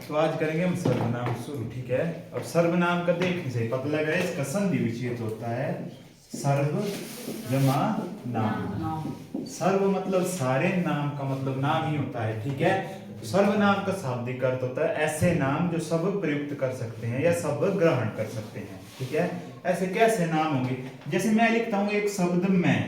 तो आज करेंगे हम सर्वनाम शुरू, ठीक है। अब सर्वनाम का देखने से पता लग रहा है इसका संधि विच्छेद होता है सर्व जमा नाम। सर्व मतलब सारे, नाम का मतलब नाम ही होता है, ठीक है। सर्वनाम का शाब्दिक अर्थ होता है ऐसे नाम जो सब प्रयुक्त कर सकते हैं या सब ग्रहण कर सकते हैं, ठीक है। ऐसे कैसे नाम होंगे, जैसे मैं लिखता हूं एक शब्द मैं,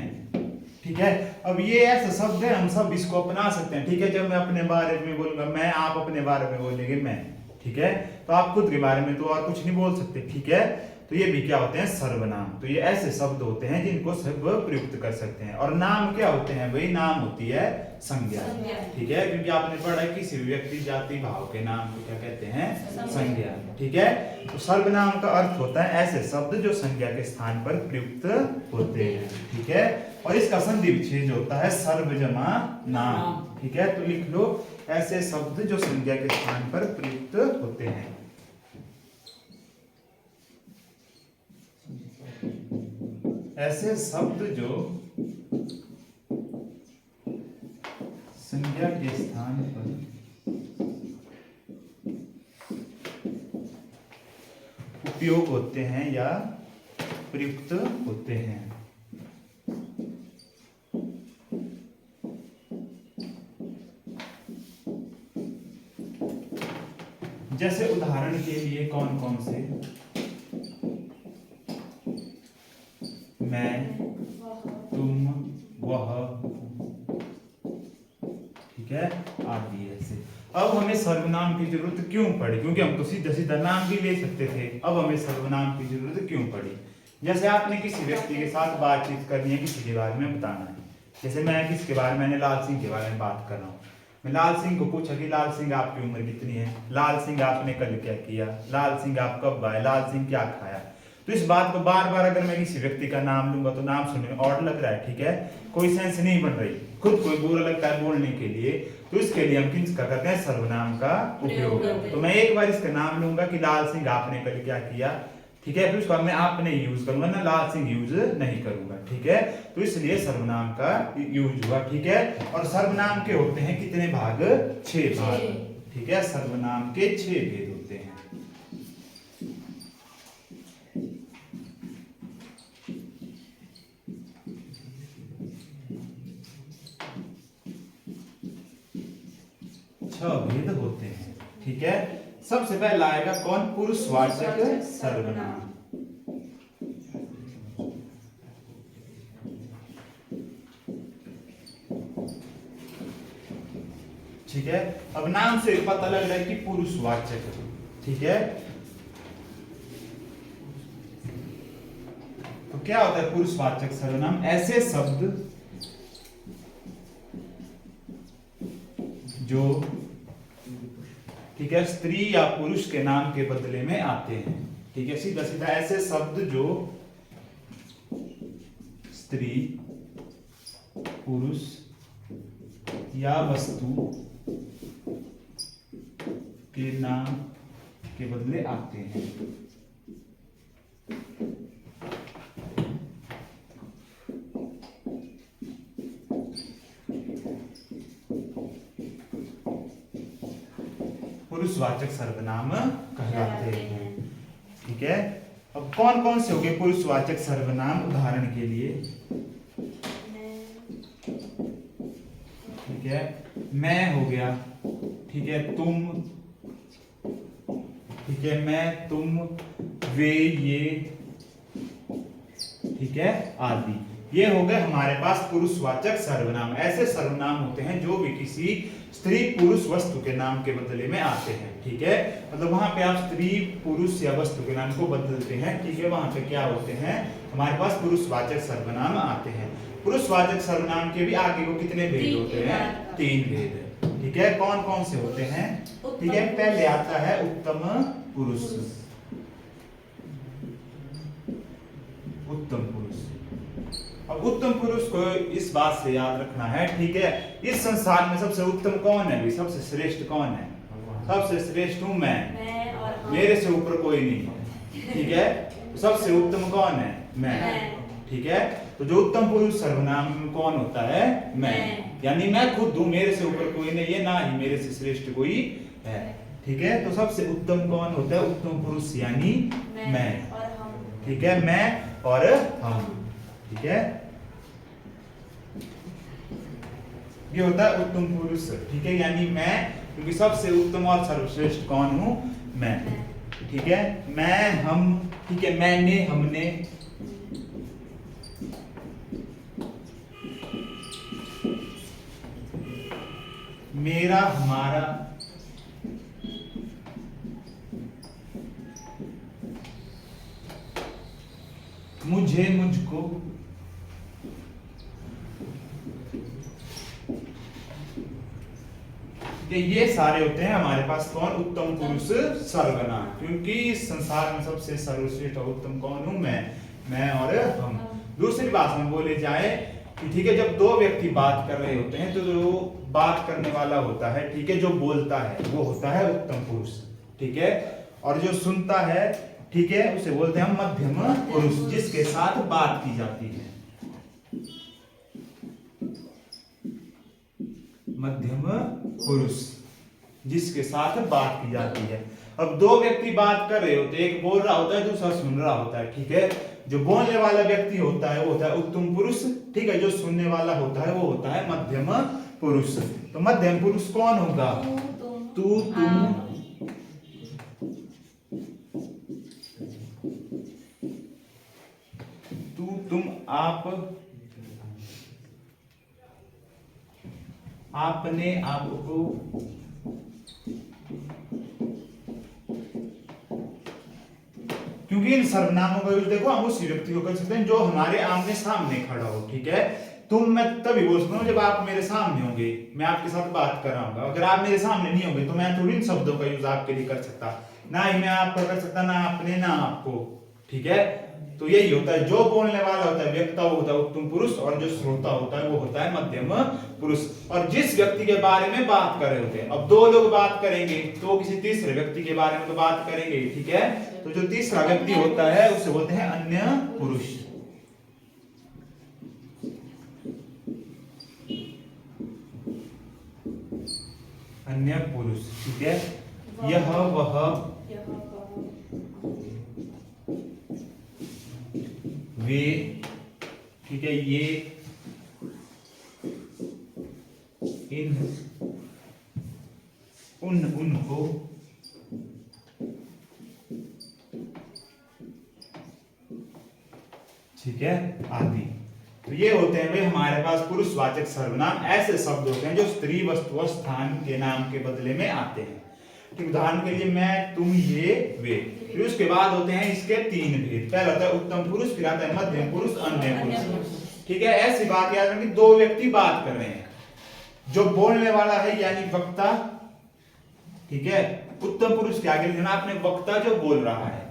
ठीक है। अब ये ऐसा शब्द है हम सब इसको अपना सकते हैं, ठीक है। जब मैं अपने बारे में बोलूंगा मैं, आप अपने बारे में बोलेंगे मैं, ठीक है। तो आप खुद के बारे में तो और कुछ नहीं बोल सकते, ठीक है। तो ये भी क्या होते हैं सर्वनाम। तो ये ऐसे शब्द होते हैं जिनको सब प्रयुक्त कर सकते हैं। और नाम क्या होते हैं भाई, नाम होती है संज्ञा, ठीक है। क्योंकि आपने पढ़ा है किसी व्यक्ति जाति भाव के नाम को क्या कहते हैं, संज्ञा, ठीक है। तो सर्वनाम का अर्थ होता है ऐसे शब्द जो संज्ञा के स्थान पर प्रयुक्त होते हैं, ठीक है। और इसका संधि विच्छेद होता है सर्व जमा नाम, ठीक है। तो लिख लो ऐसे शब्द जो संज्ञा के स्थान पर प्रयुक्त होते हैं। ऐसे शब्द जो संज्ञा के स्थान पर उपयोग होते हैं या प्रयुक्त होते हैं। जैसे उदाहरण के लिए कौन कौन से, मैं, तुम, वह, ठीक है, आदि ऐसे। अब हमें सर्वनाम की जरूरत क्यों पड़ी, क्योंकि हम तो सीधा सीधा नाम भी ले सकते थे। अब हमें सर्वनाम की जरूरत क्यों पड़ी, जैसे आपने किसी व्यक्ति के साथ बातचीत करनी है, किसी के बारे में बताना है। जैसे मैं किसी के बारे में, मैंने लाल सिंह के बारे में बात कर रहा हूँ। मैं लाल सिंह को पूछा कि लाल सिंह आपकी उम्र कितनी है, लाल सिंह आपने कल क्या किया, लाल सिंह आप कब आए, लाल सिंह क्या खाया। तो इस बात को बार बार अगर मैं किसी व्यक्ति का नाम लूंगा तो नाम सुनने में और लग रहा है, ठीक है, कोई सेंस नहीं बन रही, खुद कोई बुरा लगता है बोलने के लिए। तो इसके लिए हम किसका करते हैं, सर्वनाम का उपयोग। तो मैं एक बार इसका नाम लूंगा कि लाल सिंह आपने कल क्या किया, ठीक है, फिर उसके बाद मैं आपने यूज करूंगा ना, लाल सिंह यूज नहीं करूंगा, ठीक है। तो इसलिए सर्वनाम का यूज हुआ, ठीक है। और सर्वनाम के होते हैं कितने भाग, 6 भाग, ठीक है। सर्वनाम के 6 भेद होते हैं। भेद होते हैं, ठीक है। सबसे पहला आएगा कौन, पुरुषवाचक सर्वनाम, ठीक है। अब नाम से पता लग रहा है कि पुरुषवाचक, ठीक है। तो क्या होता है पुरुषवाचक सर्वनाम, ऐसे शब्द जो, ठीक है, स्त्री या पुरुष के नाम के बदले में आते हैं, ठीक है। सीधा सीधा ऐसे शब्द जो स्त्री, पुरुष या वस्तु के नाम के बदले आते हैं। पुरुषवाचक सर्वनाम कहलाते हैं, ठीक है। अब कौन कौन से हो गए पुरुषवाचक सर्वनाम, उदाहरण के लिए, ठीक है, मैं हो गया, ठीक है, तुम, ठीक है, मैं, तुम, वे, ये, ठीक है, आदि। ये हो गए हमारे पास पुरुषवाचक सर्वनाम। ऐसे सर्वनाम होते हैं जो भी किसी स्त्री पुरुष वस्तु के नाम के बदले में आते हैं, ठीक है। मतलब वहां पे आप स्त्री पुरुष या वस्तु के नाम को बदलते हैं, ठीक है, वहां पे क्या होते हैं हमारे पास पुरुषवाचक सर्वनाम आते हैं। पुरुषवाचक सर्वनाम के भी आगे को कितने भेद होते हैं, 3 भेद, ठीक है। कौन कौन से होते हैं, ठीक है। पहले आता है उत्तम पुरुष, उत्तम पुरुष। अब उत्तम पुरुष को इस बात से याद रखना है, ठीक है, इस संसार में सबसे उत्तम कौन है भी, सबसे श्रेष्ठ कौन है, सबसे श्रेष्ठ हूं मैं, मेरे से ऊपर कोई नहीं है, ठीक है। सबसे उत्तम कौन है, मैं, ठीक है। तो जो उत्तम पुरुष सर्वनाम में कौन होता है, मैं, यानी मैं खुद हूं, मेरे से ऊपर कोई नहीं है, ना ही मेरे से श्रेष्ठ कोई है, ठीक है, तो सबसे उत्तम कौन होता है? उत्तम पुरुष यानी मैं। और हम। ठीक है, मैं और हम। ठीक है, ये होता है उत्तम पुरुष। ठीक है, यानी मैं, क्योंकि सबसे उत्तम और सर्वश्रेष्ठ कौन हूं? मैं। ठीक है, मैं, हम। ठीक है, मैंने, हमने। मेरा, हमारा। मुझे, मुझको। ये सारे होते हैं हमारे पास कौन? उत्तम पुरुष सर्वनाम। क्योंकि इस संसार में सबसे सर्वश्रेष्ठ और उत्तम कौन हूं? मैं और हम। दूसरी बात में बोले जाए कि ठीक है, जब दो व्यक्ति बात कर रहे होते हैं तो जो बात करने वाला होता है, ठीक है, जो बोलता है वो होता है उत्तम पुरुष। ठीक है, और जो सुनता है, ठीक है, उसे बोलते हैं मध्यम पुरुष, जिसके साथ बात की जाती है। मध्यम पुरुष, जिसके साथ बात की जाती है। अब दो व्यक्ति बात कर रहे होते हैं, एक बोल रहा होता है, दूसरा सुन रहा होता है। ठीक है, जो बोलने वाला व्यक्ति होता है वो होता है उत्तम पुरुष। ठीक है, जो सुनने वाला होता है वो होता है मध्यम पुरुष। तो मध्यम पुरुष कौन होगा? तू, तुम। तू, तुम, आप, आपने, आपको। क्योंकि इन सर्वनामों का यूज देखो हम उसी व्यक्ति को कर सकते हैं जो हमारे आमने सामने खड़ा हो। ठीक है, तुम मैं तभी बोल सकता हूँ जब आप मेरे सामने होंगे, मैं आपके साथ बात कर रहा हूँ। अगर आप मेरे सामने नहीं होंगे तो मैं थोड़ी इन शब्दों का यूज आपके लिए कर सकता, ना ही मैं आपका कर सकता, ना आपने, ना आपको। ठीक है, तो यही होता है, जो बोलने वाला होता है व्यक्ता वो होता है उत्तम पुरुष, और जो श्रोता होता है वो होता है मध्यम पुरुष। और जिस व्यक्ति के बारे में बात कर रहे होते हैं, अब दो लोग बात करेंगे तो किसी तीसरे व्यक्ति के बारे में तो बात करेंगे। ठीक है, तो जो तीसरा व्यक्ति होता है उसे बोलते हैं अन्य पुरुष। अन्य पुरुष। ठीक है, यह, वह, वे। ठीक है, ये, इन, उन, उनको। ठीक है, आदि। तो ये होते हैं भाई हमारे पास पुरुषवाचक सर्वनाम। ऐसे शब्द होते हैं जो स्त्री, वस्तु और स्थान के नाम के बदले में आते हैं। ठीक, उदाहरण के लिए मैं, तुम, ये, वे। फिर उसके बाद होते हैं इसके तीन भेद। पहला होता है उत्तम पुरुष, फिर आता है मध्यम पुरुष, अन्य पुरुष। ठीक है, ऐसी बात याद रखनी, दो व्यक्ति बात कर रहे हैं, जो बोलने वाला है यानी वक्ता। ठीक है, उत्तम पुरुष के आगे लिखना आपने वक्ता जो बोल रहा है।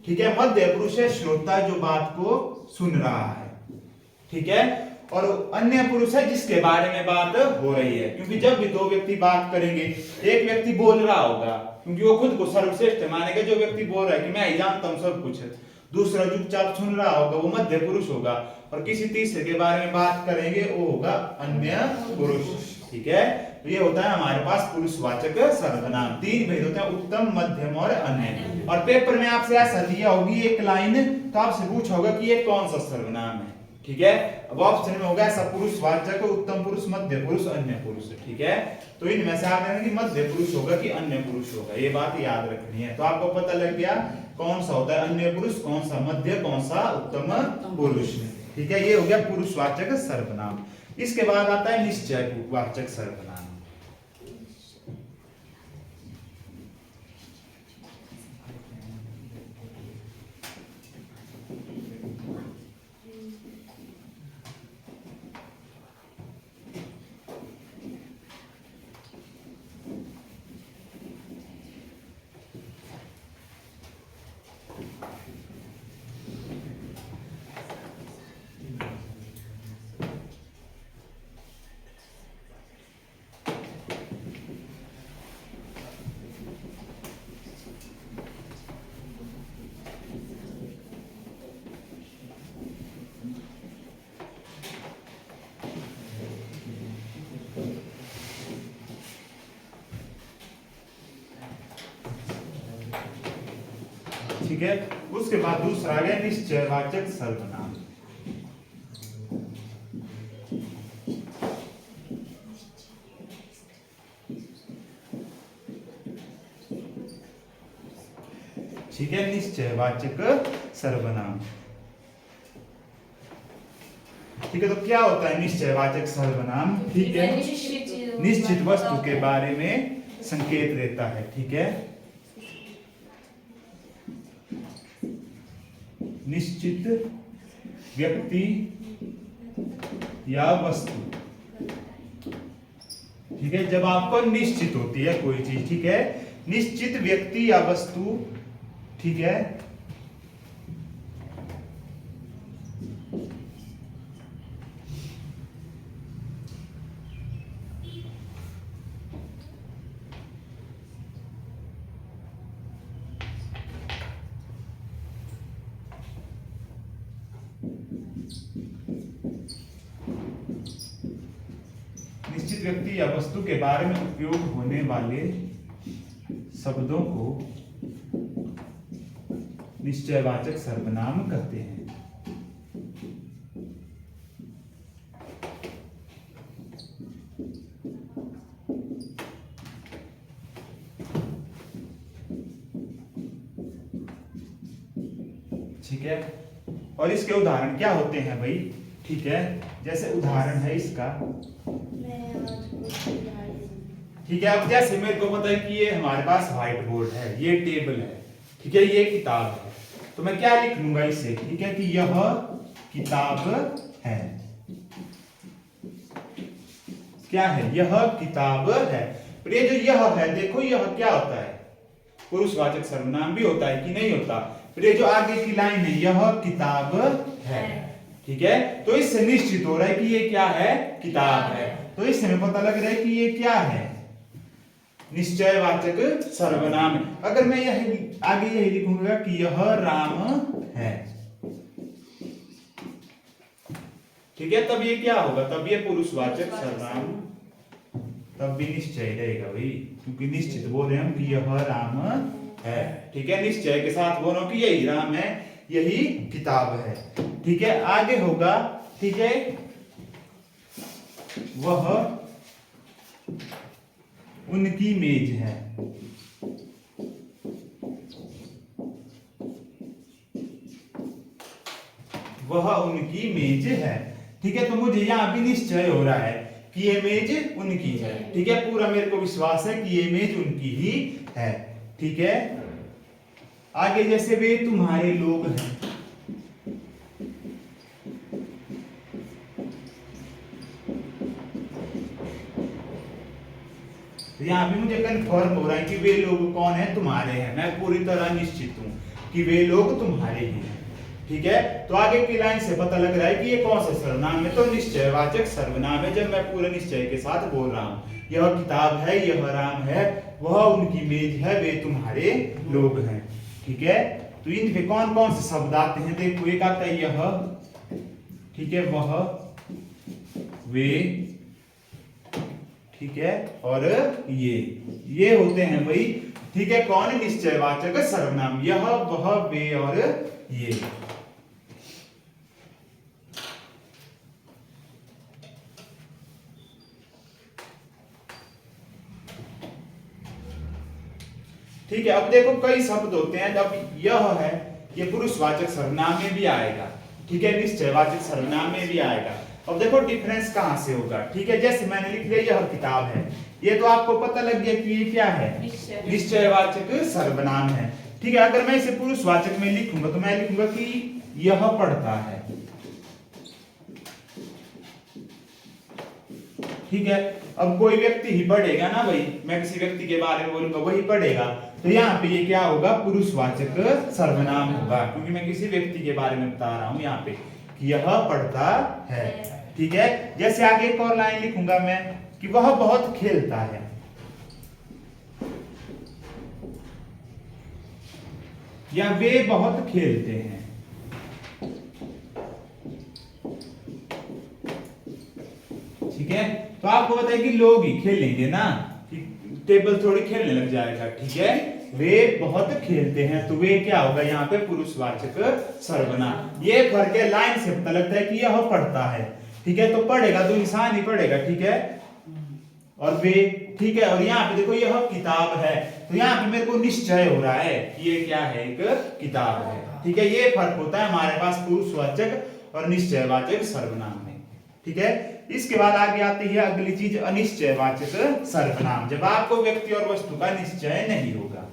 ठीक है, मध्य पुरुष है श्रोता जो बात को सुन रहा है। ठीक है, और अन्य पुरुष है जिसके बारे में बात हो रही है। क्योंकि जब भी दो व्यक्ति बात करेंगे, एक व्यक्ति बोल रहा होगा क्योंकि वो खुद को सर्वश्रेष्ठ मानेगा, जो व्यक्ति बोल रहा है कि मैं ही जानता हूं सब कुछ। दूसरा चुपचाप सुन रहा होगा, वो मध्य पुरुष होगा। और किसी तीसरे के बारे में बात करेंगे, वो होगा अन्य पुरुष। ठीक है, तो ये होता है हमारे पास पुरुषवाचक सर्वनाम। तीन भेद होते हैं, उत्तम, मध्यम और अन्य। और पेपर में आपसे ऐसा दिया होगी एक लाइन, तो आपसे पूछा होगा कि ये कौन सा सर्वनाम है। ठीक है, अब ऑप्शन में होगा ऐसा पुरुषवाचक, उत्तम पुरुष, मध्य पुरुष, अन्य पुरुष। ठीक है, तो इनमें से आप कि मध्य पुरुष होगा कि अन्य पुरुष होगा, ये बात याद रखनी है। तो आपको पता लग गया कौन सा होता है अन्य पुरुष, कौन सा मध्य, कौन सा उत्तम पुरुष। ठीक है, ये हो गया पुरुषवाचक सर्वनाम। इसके बाद आता है निश्चयवाचक सर्वनाम। ठीक है। उसके बाद दूसरा आ गया निश्चयवाचक सर्वनाम। ठीक है, निश्चयवाचक सर्वनाम। ठीक है, तो क्या होता है निश्चयवाचक सर्वनाम? ठीक है, निश्चित वस्तु के बारे में संकेत देता है। ठीक है, निश्चित व्यक्ति या वस्तु। ठीक है, जब आपको निश्चित होती है कोई चीज, ठीक है, निश्चित व्यक्ति या वस्तु, ठीक है, निश्चित व्यक्ति या वस्तु के बारे में उपयोग होने वाले शब्दों को निश्चयवाचक सर्वनाम कहते हैं। ठीक है, और इसके उदाहरण क्या होते हैं भाई? ठीक है, जैसे उदाहरण है इसका, ठीक है, अब जैसे मेरे को पता है कि ये हमारे पास व्हाइट बोर्ड है, ये टेबल है, ठीक है, ये किताब है, तो मैं क्या लिख लूंगा इसे? ठीक है, कि यह किताब है। क्या है? यह किताब है। और ये जो यह है, देखो यह क्या होता है? पुरुषवाचक सर्वनाम भी होता है कि नहीं होता? फिर ये जो आगे की लाइन है, यह किताब है, ठीक है, तो इससे निश्चित हो रहा है कि ये क्या है? किताब है। तो इससे हमें पता लग रहा है कि ये क्या है? निश्चयवाचक सर्वनाम है। अगर मैं यही आगे यही लिखूंगा कि यह राम है, ठीक है, तब ये क्या होगा? तब ये पुरुषवाचक सर्वनाम, तब भी निश्चय रहेगा भाई, क्योंकि निश्चित बोल रहे हम कि यह राम है। ठीक है, निश्चय के साथ बोलो कि यही राम है, यही किताब है। ठीक है, आगे होगा, ठीक है, वह उनकी मेज है। वह उनकी मेज है। ठीक है, तो मुझे यहां भी निश्चय हो रहा है कि ये मेज उनकी है। ठीक है, पूरा मेरे को विश्वास है कि ये मेज उनकी ही है। ठीक है, आगे जैसे वे तुम्हारे लोग हैं, तो यहां भी मुझे कंफर्म हो रहा है कि वे लोग कौन है? तुम्हारे हैं। मैं पूरी तरह निश्चित हूं कि वे लोग तुम्हारे ही हैं। ठीक है, तो आगे की लाइन से पता लग रहा है कि ये कौन सा सर्वनाम है? तो निश्चयवाचक सर्वनाम है, जब मैं पूरे निश्चय के साथ बोल रहा हूं। यह किताब है, यह राम है, वह उनकी मेज है, वे तुम्हारे लोग हैं। ठीक है, तो इन पे कौन कौन से शब्द आते हैं? देखो, एक आता है यह, ठीक है, वह, वे, ठीक है, और ये होते हैं भाई। ठीक है, कौन? निश्चयवाचक सर्वनाम, यह, वह, वे और ये। ठीक है, अब देखो कई शब्द होते हैं, जब यह है, ये पुरुषवाचक सर्वनाम में भी आएगा। ठीक है, निश्चयवाचक सर्वनाम में भी आएगा। अब देखो डिफरेंस कहां से होगा। ठीक है, जैसे मैंने लिख लिया यह किताब है, ये तो आपको पता लग गया कि ये क्या है? निश्चयवाचक सर्वनाम है। ठीक है, अगर मैं इसे पुरुषवाचक में लिखूंगा तो मैं लिखूंगा कि यह पढ़ता है। ठीक है, अब कोई व्यक्ति ही पढ़ेगा ना भाई, मैं किसी व्यक्ति के बारे में बोलूंगा, वही पढ़ेगा, तो यहाँ पे ये क्या होगा? पुरुषवाचक सर्वनाम होगा, क्योंकि मैं किसी व्यक्ति के बारे में बता रहा हूं यहाँ पे कि यह पढ़ता है। ठीक है, जैसे आगे एक और लाइन लिखूंगा मैं कि वह बहुत खेलता है। या वे बहुत खेलते हैं। ठीक है, तो आपको बताइए कि लोग ही खेलेंगे ना, कि टेबल थोड़ी खेलने लग जाएगा। ठीक है, वे बहुत खेलते हैं, तो वे क्या होगा यहाँ पे पुरुषवाचक सर्वनाम। ये फर्क है, लाइन से पता लगता है कि यह पढ़ता है, ठीक है, तो पढ़ेगा तो इंसान ही पढ़ेगा, ठीक है, और वे, ठीक है, और यहाँ पे देखो यह किताब है, तो यहाँ पे मेरे को निश्चय हो रहा है कि ये क्या है, एक किताब है, ठीक है। ये फर्क होता है हमारे पास पुरुषवाचक और निश्चयवाचक सर्वनाम में, ठीक है। इसके बाद आगे आती है अगली चीज, अनिश्चयवाचक सर्वनाम, जब आपको व्यक्ति और वस्तु का निश्चय नहीं होगा।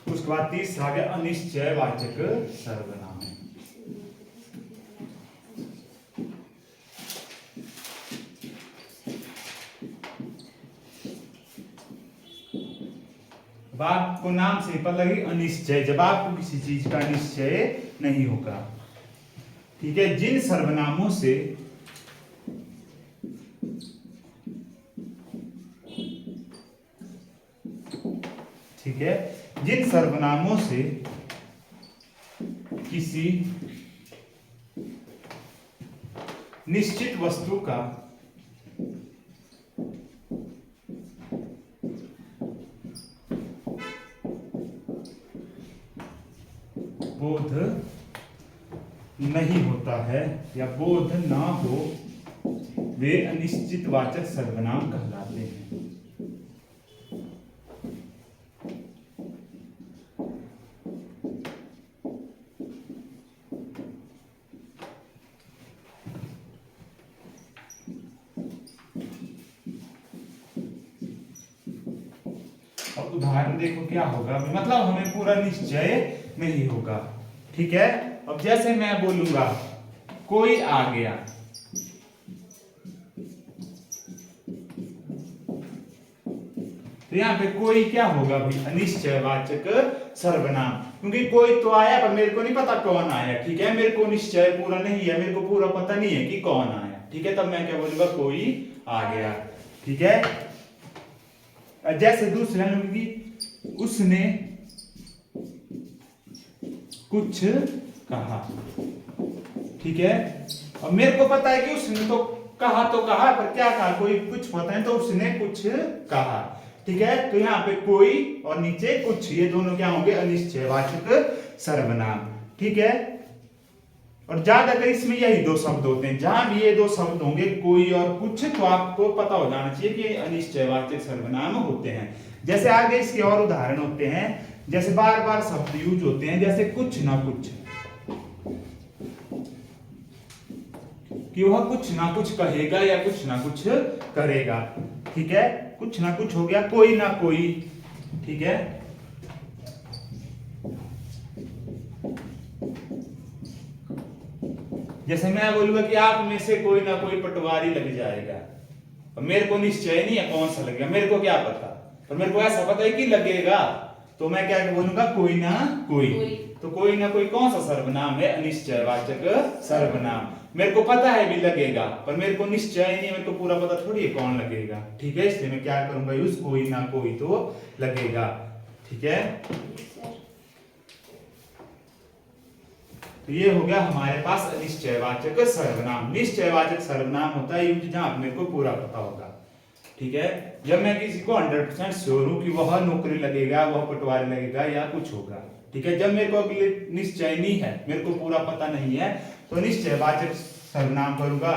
उसके बाद तीसरा आ गया अनिश्चयवाचक सर्वनाम। अब आपको नाम से पता लगी अनिश्चय, जब आपको किसी चीज का निश्चय नहीं होगा, ठीक है। जिन सर्वनामों से ठीक है, जिन सर्वनामों से किसी निश्चित वस्तु का बोध नहीं होता है या बोध ना हो, वे अनिश्चितवाचक सर्वनाम कहलाते हैं। उदाहरण देखो क्या होगा, मतलब हमें पूरा निश्चय नहीं होगा, ठीक है। अब जैसे मैं बोलूंगा कोई आ गया, तो यहाँ पे कोई क्या होगा भाई, अनिश्चयवाचक सर्वनाम, क्योंकि कोई तो आया पर मेरे को नहीं पता कौन आया, ठीक है, मेरे को निश्चय पूरा नहीं है, मेरे को पूरा पता नहीं है कि कौन आया, ठीक है, तब मैं क्या बोलूंगा, कोई आ गया, ठीक है। जैसे दूसरा लूंगी, उसने कुछ कहा, ठीक है, और मेरे को पता है कि उसने तो कहा पर क्या कहा, कोई कुछ पता है, तो उसने कुछ कहा, ठीक है। तो यहाँ पे कोई और नीचे कुछ, ये दोनों क्या होंगे, अनिश्चयवाचक सर्वनाम, ठीक है। और ज्यादातर इसमें यही दो शब्द होते हैं, जहां भी ये दो शब्द होंगे कोई और कुछ, तो आपको पता हो जाना चाहिए कि अनिश्चयवाचक सर्वनाम होते हैं। जैसे आगे इसके और उदाहरण होते हैं, जैसे बार बार शब्द यूज होते हैं, जैसे कुछ ना कुछ, कि वह कुछ ना कुछ कहेगा या कुछ ना कुछ करेगा, ठीक है, कुछ ना कुछ हो गया, कोई ना कोई, ठीक है। जैसे मैं बोलूंगा कि आप में से कोई ना कोई पटवारी लग जाएगा, और मेरे को निश्चय नहीं है कौन सा लगेगा, मेरे को क्या पता, पर मेरे को ऐसा पता है कि लगेगा, तो मैं क्या बोलूंगा, कोई ना कोई। तो कोई ना कोई कौन सा सर्वनाम है, अनिश्चयवाचक सर्वनाम। मेरे को पता है भी लगेगा, पर मेरे को निश्चय नहीं है, मेरे को पूरा पता थोड़ी है कौन लगेगा, ठीक है, इसलिए मैं क्या करूंगा, यूज कोई ना कोई तो लगेगा, ठीक है। तो ये हो गया हमारे पास अनिश्चयवाचक सर्वनाम। निश्चयवाचक सर्वनाम होता है यूज जहां मेरे को पूरा पता होगा, ठीक है। जब मैं किसी को 100% श्योर हूं कि वह नौकरी लगेगा, वह पटवारी लगेगा या कुछ होगा, ठीक है। जब मेरे को अगले निश्चय नहीं है, मेरे को पूरा पता नहीं है, तो निश्चयवाचक सर्वनाम करूंगा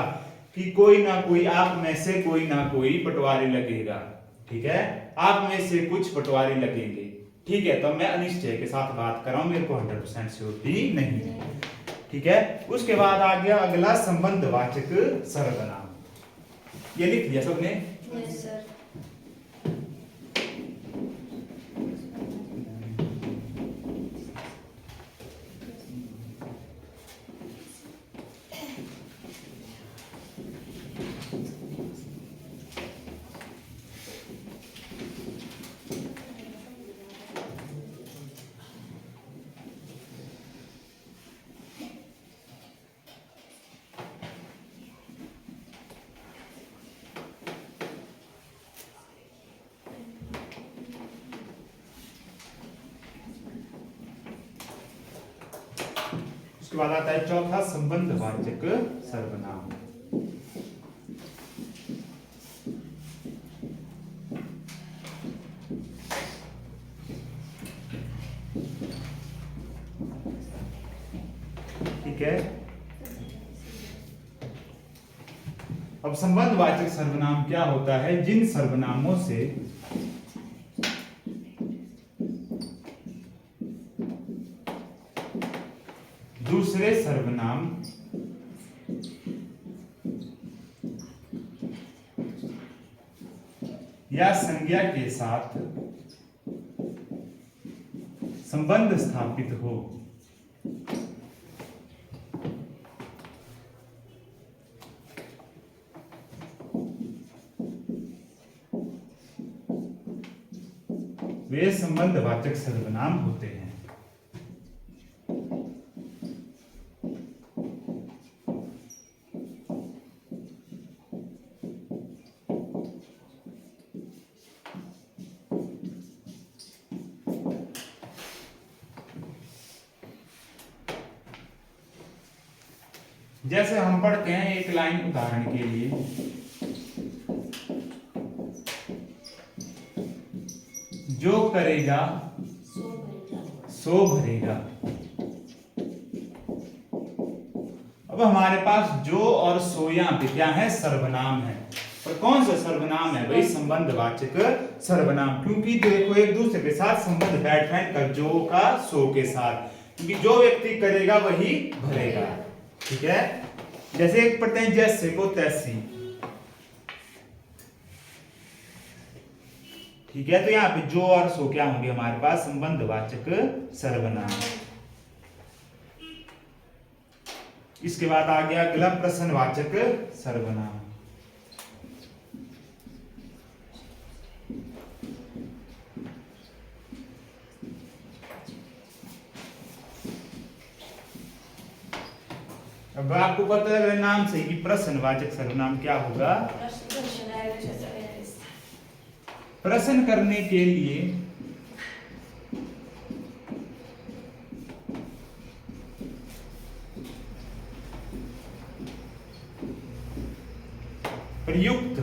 कि कोई ना कोई, आप में से कोई ना कोई पटवारी लगेगा, ठीक है, आप में से कुछ पटवारी लगेंगे, ठीक है। तो मैं अनिश्चय के साथ बात कर रहा हूं, मेरे को 100% श्योरिटी नहीं है, ठीक है। उसके बाद आ गया अगला संबंधवाचक सर्वनाम, ये लिख दिया सबने। उसके बाद आता है चौथा संबंधवाचक सर्वनाम। ठीक है, अब संबंधवाचक सर्वनाम क्या होता है? जिन सर्वनामों से दूसरे सर्वनाम या संज्ञा के साथ संबंध स्थापित हो। वे संबंधवाचक सर्वनाम होते हैं। जैसे हम पढ़ते हैं एक लाइन उदाहरण के लिए, जो करेगा सो भरेगा। अब हमारे पास जो और सो यहाँ पे क्या है? सर्वनाम है। और कौन सा सर्वनाम है भाई? संबंधवाचक सर्वनाम। क्योंकि देखो एक दूसरे के साथ संबंध बैठा है इनका, जो का सो के साथ, क्योंकि जो व्यक्ति करेगा वही भरेगा। ठीक है, जैसे एक पढ़ते हैं जैसे को तैसी। ठीक है, तो यहाँ पे जो और सो क्या होंगे हमारे पास? संबंधवाचक सर्वनाम। इसके बाद आ गया अगला प्रश्नवाचक सर्वनाम। अब आपको पता लग रहा है नाम से कि प्रश्नवाचक सर्वनाम क्या होगा? प्रश्न करने के लिए प्रयुक्त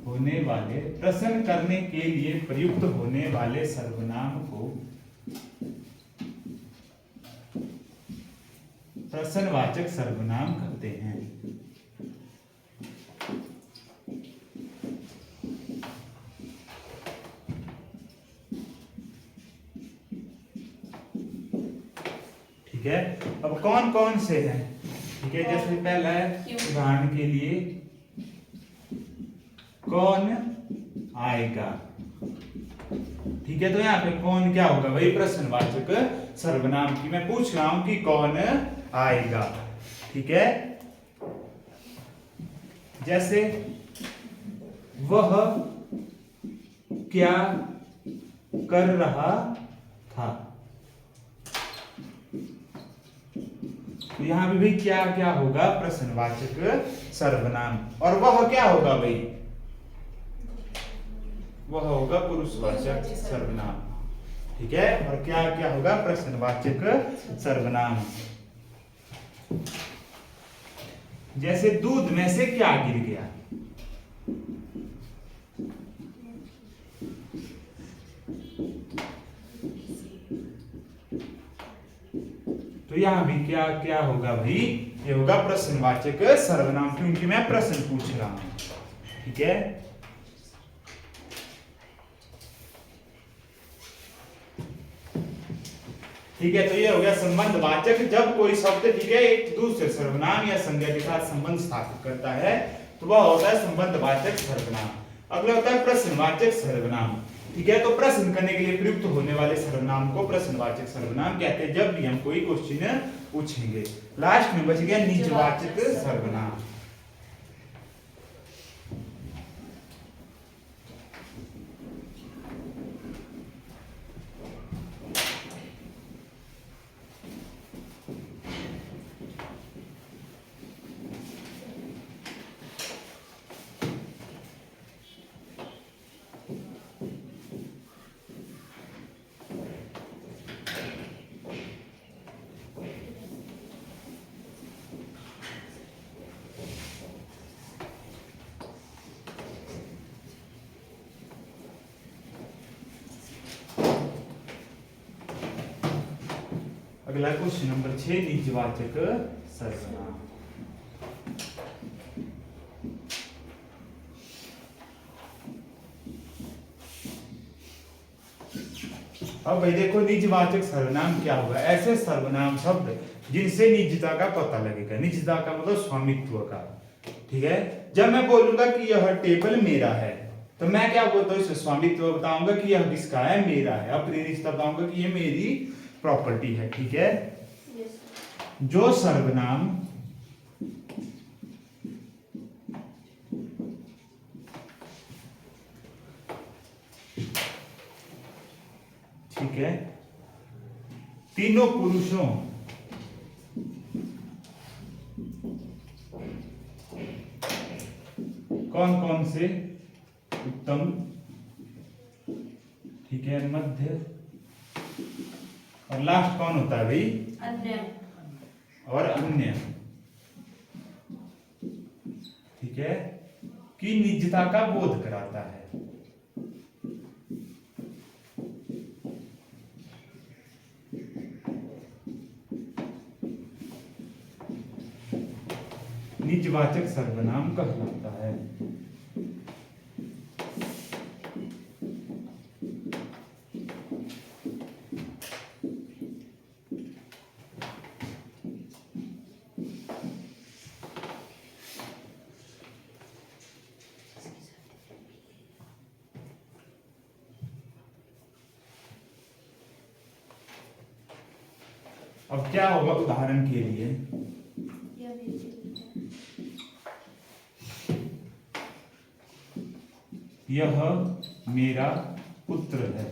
होने वाले, प्रश्न करने के लिए प्रयुक्त होने वाले सर्वनाम को प्रश्नवाचक सर्वनाम कहते हैं। ठीक है, अब कौन कौन से हैं? ठीक है, जैसे पहला है उदाहरण के लिए, कौन आएगा। ठीक है, तो यहाँ पे कौन क्या होगा भाई? प्रश्नवाचक सर्वनाम की मैं पूछ रहा हूं कि कौन आएगा। ठीक है, जैसे वह क्या कर रहा था। तो यहां पे भी क्या क्या होगा? प्रश्नवाचक सर्वनाम। और वह क्या होगा भाई? वह होगा पुरुषवाचक सर्वनाम। ठीक है, और क्या क्या होगा? प्रश्नवाचक सर्वनाम। जैसे दूध में से क्या गिर गया। तो यहां भी क्या क्या होगा भाई? ये होगा प्रश्नवाचक सर्वनाम, क्योंकि मैं प्रश्न पूछ रहा हूं। ठीक है, ठीक है, तो ये हो गया संबंधवाचक। जब कोई शब्द, ठीक है, एक दूसरे सर्वनाम या संज्ञा के साथ संबंध स्थापित करता है तो वह होता है संबंधवाचक सर्वनाम। अगला होता है प्रश्नवाचक सर्वनाम। ठीक है, तो प्रश्न करने के लिए प्रयुक्त होने वाले सर्वनाम को प्रश्नवाचक सर्वनाम कहते हैं, जब भी हम कोई क्वेश्चन पूछेंगे। लास्ट में बच गया निजवाचक सर्वनाम। अगला क्वेश्चन नंबर 6, निजवाचक सर्वनाम। अब भाई देखो, निजवाचक सर्वनाम क्या होगा? ऐसे सर्वनाम शब्द जिनसे निजता का पता लगेगा। निजता का मतलब स्वामित्व का, ठीक है। जब मैं बोलूंगा कि यह टेबल मेरा है, तो मैं क्या बोलता हूँ? इसे स्वामित्व बताऊंगा कि यह किसका है, मेरा है। अपनी निजता बताऊंगा कि यह मेरी प्रॉपर्टी है, ठीक है। जो सर्वनाम ठीक है, तीनों पुरुषों कौन कौन से? उत्तम, ठीक है, मध्य, और लास्ट कौन होता है भाई? अन्य और अन्य, ठीक है, की निजता का बोध कराता है। निजवाचक सर्वनाम कहलाता है। अब क्या होगा उदाहरण के लिए? यह मेरा पुत्र है।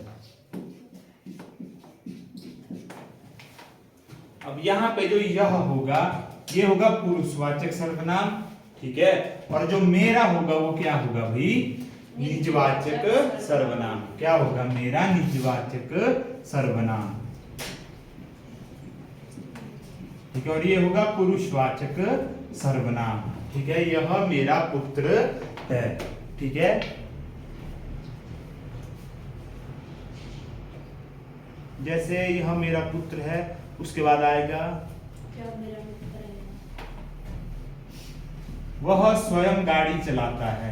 अब यहां पे जो यह होगा, ये होगा पुरुषवाचक सर्वनाम, ठीक है। और जो मेरा होगा वो क्या होगा भाई? निजवाचक सर्वनाम। क्या होगा? मेरा निजवाचक सर्वनाम, ठीक है। और ये होगा पुरुषवाचक सर्वनाम, ठीक है। यह मेरा पुत्र है, ठीक है। जैसे यह मेरा पुत्र है, उसके बाद आएगा क्या मेरा पुत्र है? वह स्वयं गाड़ी चलाता है।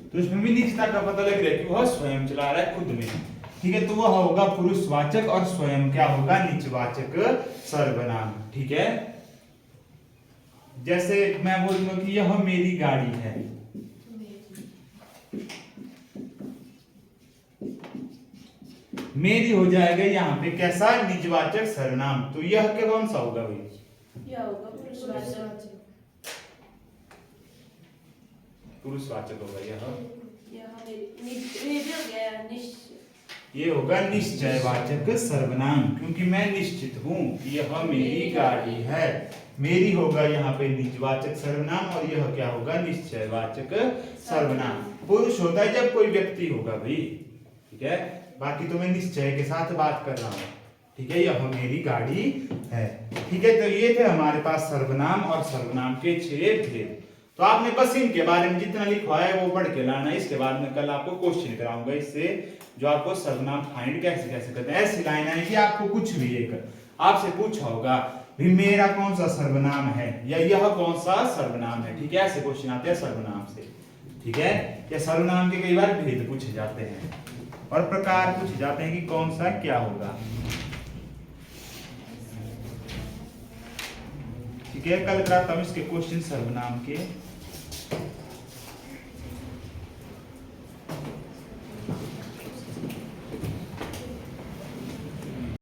तो इसमें भी निजता का पता लग रहा है कि वह स्वयं चला रहा है खुद में, ठीक है। तो वह होगा पुरुषवाचक और स्वयं क्या होगा? निजवाचक सर्वनाम, ठीक है। जैसे मैं बोलूंगा कि यह मेरी गाड़ी है, मेरी हो जाएगा यहाँ पे कैसा? निजवाचक सर्वनाम। तो यह क्या कौन सा होगा भाई? यह होगा पुरुषवाचक। पुरुषवाचक होगा यह ये होगा निश्चयवाचक सर्वनाम, क्योंकि मैं निश्चित हूं कि यह मेरी गाड़ी है। मेरी होगा यहाँ पे निजवाचक सर्वनाम, और यह क्या होगा? निश्चयवाचक सर्वनाम। पुरुष होता है जब कोई व्यक्ति होगा भाई, ठीक है। बाकी तो मैं निश्चय के साथ बात कर रहा हूं, ठीक है। यह मेरी गाड़ी है, ठीक है। तो ये थे हमारे पास सर्वनाम और सर्वनाम के 6 भेद। तो आपने बस इनके बारे में जितना लिखा है वो पढ़ के लाना। इसके बाद में कल आपको क्वेश्चन कराऊंगा इससे, जो आपको सर्वनाम फाइंड कैसे कैसे करते हैं। ऐसी लाइन है कि आपको कुछ भी एक आपसे पूछा होगा भी मेरा कौन सा सर्वनाम है या यह कौन सा सर्वनाम है, ठीक है। ऐसे क्वेश्चन आते हैं सर्वनाम से, ठीक है। या सर्वनाम के कई बार भेद पूछे जाते हैं और प्रकार पूछे जाते हैं कि कौन सा क्या होगा, ठीक है। कल कराता हूं इसके क्वेश्चन सर्वनाम के।